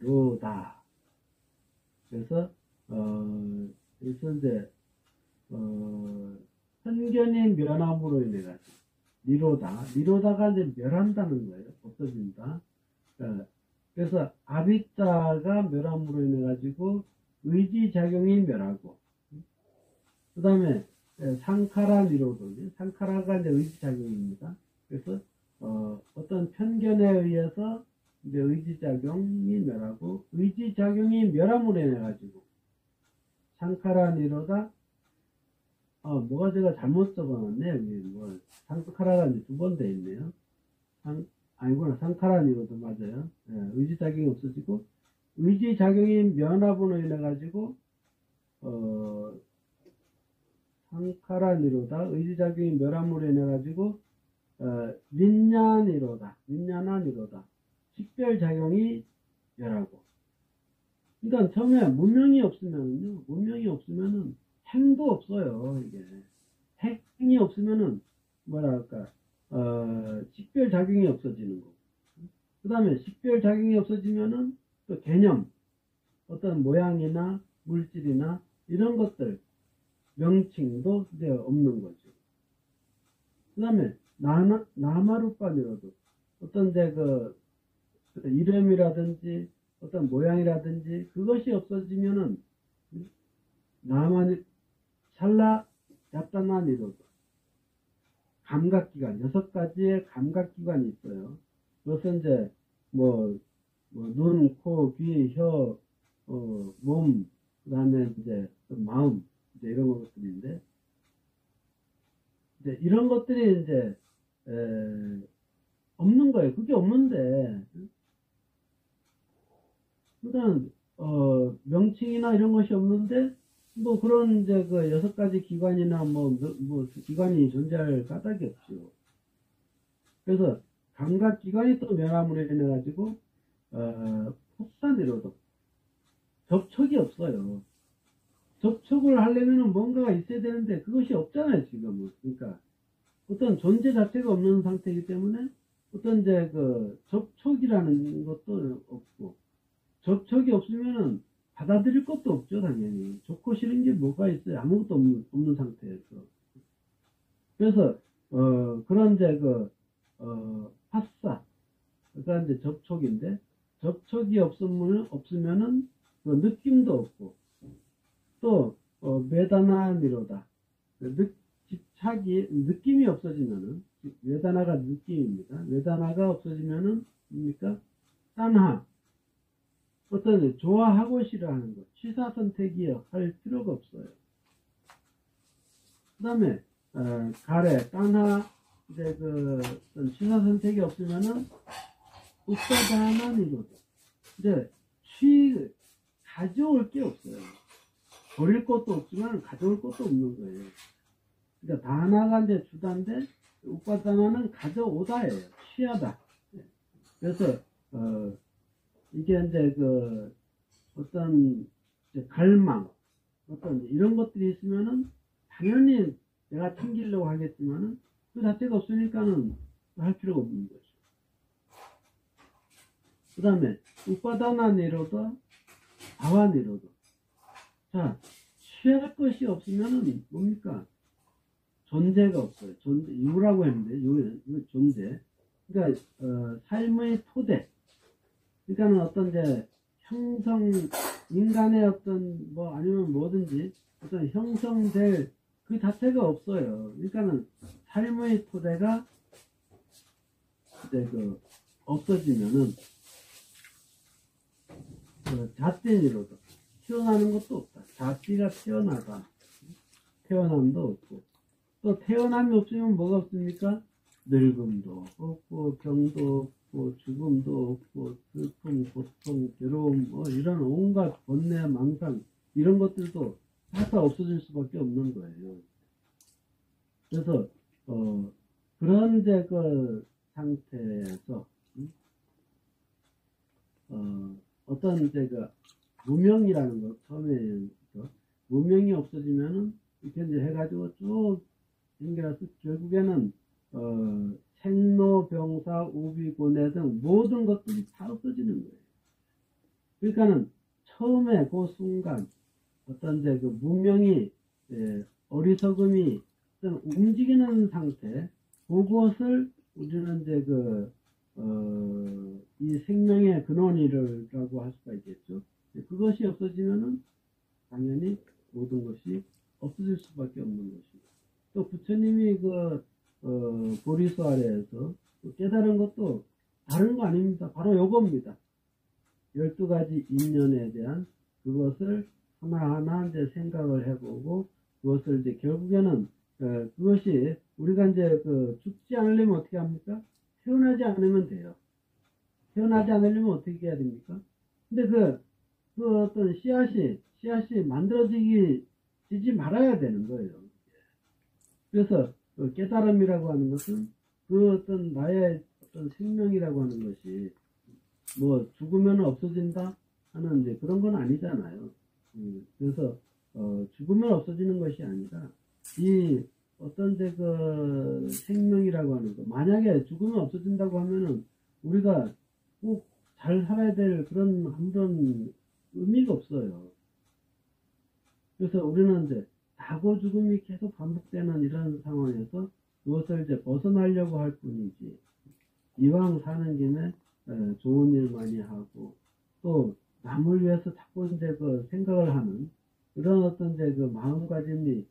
니로다. 그래서 여기서 이제 편견의 멸함으로 인해 가지고 니로다가 이제 멸한다는 거예요. 없어진다. 그래서 아비타가 멸함으로 인해 가지고 의지작용이 멸하고, 그 다음에 상카라 니로도, 상카라가 이제 의지작용입니다. 그래서 어떤 편견에 의해서 이제 의지작용이 멸하고, 의지작용이 멸함으로 인해 가지고 상카라 니로다. 뭐가 제가 잘못 적어놨네. 여기 뭐 상카라가 이제 두 번 돼 있네요. 아니구나. 상카라 니로도 맞아요. 의지작용이 없어지고, 의지작용이 멸함으로 인해 가지고 상카라 니로다. 의지작용이 멸함으로 인해 가지고 윈냐니로다. 식별작용이 멸하고. 그러니까 처음에 문명이 없으면은 행도 없어요. 이게 행이 없으면은 뭐랄까 식별작용이 없어지는 거고, 그 다음에 식별작용이 없어지면은 또 개념, 어떤 모양이나 물질이나 이런 것들 명칭도 이제 없는 거죠. 그 다음에 나마루빠니로도 어떤 이제 이름이라든지 어떤 모양이라든지 그것이 없어지면은 찰나 야따나니로도 감각기관, 6가지의 감각기관이 있어요. 그것은 이제 눈, 코, 귀, 혀, 몸, 그 다음에 이제 마음, 이제 이런 것들인데, 이제 이런 것들이 이제 없는 거예요. 그게 없는데, 일단 명칭이나 이런 것이 없는데, 뭐 그런 이제 6가지 기관이나 기관이 존재할 까닭이 없죠. 그래서 감각기관이 또 멸함으로 인해 가지고 폭사니로도 접촉이 없어요. 접촉을 하려면 뭔가가 있어야 되는데 그것이 없잖아요, 지금은. 그러니까 어떤 존재 자체가 없는 상태이기 때문에 어떤 이제 접촉이라는 것도 없고, 접촉이 없으면은 받아들일 것도 없죠, 당연히. 좋고 싫은 게 뭐가 있어요? 아무것도 없는 상태에서. 그래서 그런 이제 파사, 그러니까 이제 접촉인데, 접촉이 없으면은 느낌도 없고, 또 메다나 니로다. 집착이, 느낌이 없어지면은, 메다나가 느낌입니다. 메다나가 없어지면은 뭡니까? 딴하, 어떤 좋아하고 싫어하는 것, 취사 선택이 할 필요가 없어요. 그 다음에 가래, 딴하, 이제 취사 선택이 없으면은 우사다나니로도 이제 가져올 게 없어요. 버릴 것도 없지만 가져올 것도 없는 거예요. 그러니까 다나가 이제 주다인데 우파다나는 가져오다예요. 취하다. 그래서 이게 이제 어떤 이제 갈망, 어떤 이런 것들이 있으면은 당연히 내가 챙기려고 하겠지만은 그 자체가 없으니까는 할 필요가 없는 거죠. 그 다음에 우파다나 니로도 아와 니로도. 자, 취할 것이 없으면은 뭡니까? 존재가 없어요. 유라고 했는데 요 존재. 그러니까 삶의 토대. 그러니까는 어떤 이제 인간의 어떤 아니면 뭐든지 어떤 형성될 그 자체가 없어요. 그러니까는 삶의 토대가 이제 없어지면은 잣대니로도 태어나는 것도 없다. 잣띠가 태어남도 없고, 또 태어남이 없으면 뭐가 없습니까? 늙음도 없고, 병도 없고, 죽음도 없고, 슬픔, 고통, 괴로움, 이런 온갖 번뇌, 망상, 이런 것들도 다 없어질 수밖에 없는 거예요. 그래서 그런 이제 상태에서 어떤 이제 무명이라는 거, 처음에 무명이 없어지면은 이렇게 이제 해가지고 쭉 연결해서 결국에는 생로, 병사, 우비, 고뇌 등 모든 것들이 다 없어지는 거예요. 그러니까는 처음에 그 순간 어떤 이제 그 문명이 어리석음이 어떤 움직이는 상태, 그것을 우리는 이제 이 생명의 근원이라고 할 수가 있겠죠. 그것이 없어지면은 당연히 모든 것이 없어질 수밖에 없는 것입니다. 또 부처님이 보리수 아래에서 깨달은 것도 다른 거 아닙니다. 바로 요겁니다. 12가지 인연에 대한 그것을 하나하나 이제 생각을 해보고, 그것을 이제 결국에는, 그것이 우리가 이제 죽지 않으려면 어떻게 합니까? 태어나지 않으면 돼요. 태어나지 않으려면 어떻게 해야 됩니까? 근데 그 어떤 씨앗이 만들어지지 말아야 되는 거예요. 그래서 깨달음이라고 하는 것은 그 어떤 나의 어떤 생명이라고 하는 것이 뭐 죽으면 없어진다 하는 이제 그런 건 아니잖아요. 그래서 죽으면 없어지는 것이 아니라 이 어떤 이제 생명이라고 하는 거, 만약에 죽으면 없어진다고 하면은 우리가 꼭 잘 살아야 될 그런 의미가 없어요. 그래서 우리는 이제 사고 죽음이 계속 반복되는 이런 상황에서 그것을 이제 벗어나려고 할 뿐이지, 이왕 사는 김에 좋은 일 많이 하고 또 남을 위해서 자꾸 이제 생각을 하는 그런 어떤 이제 마음가짐이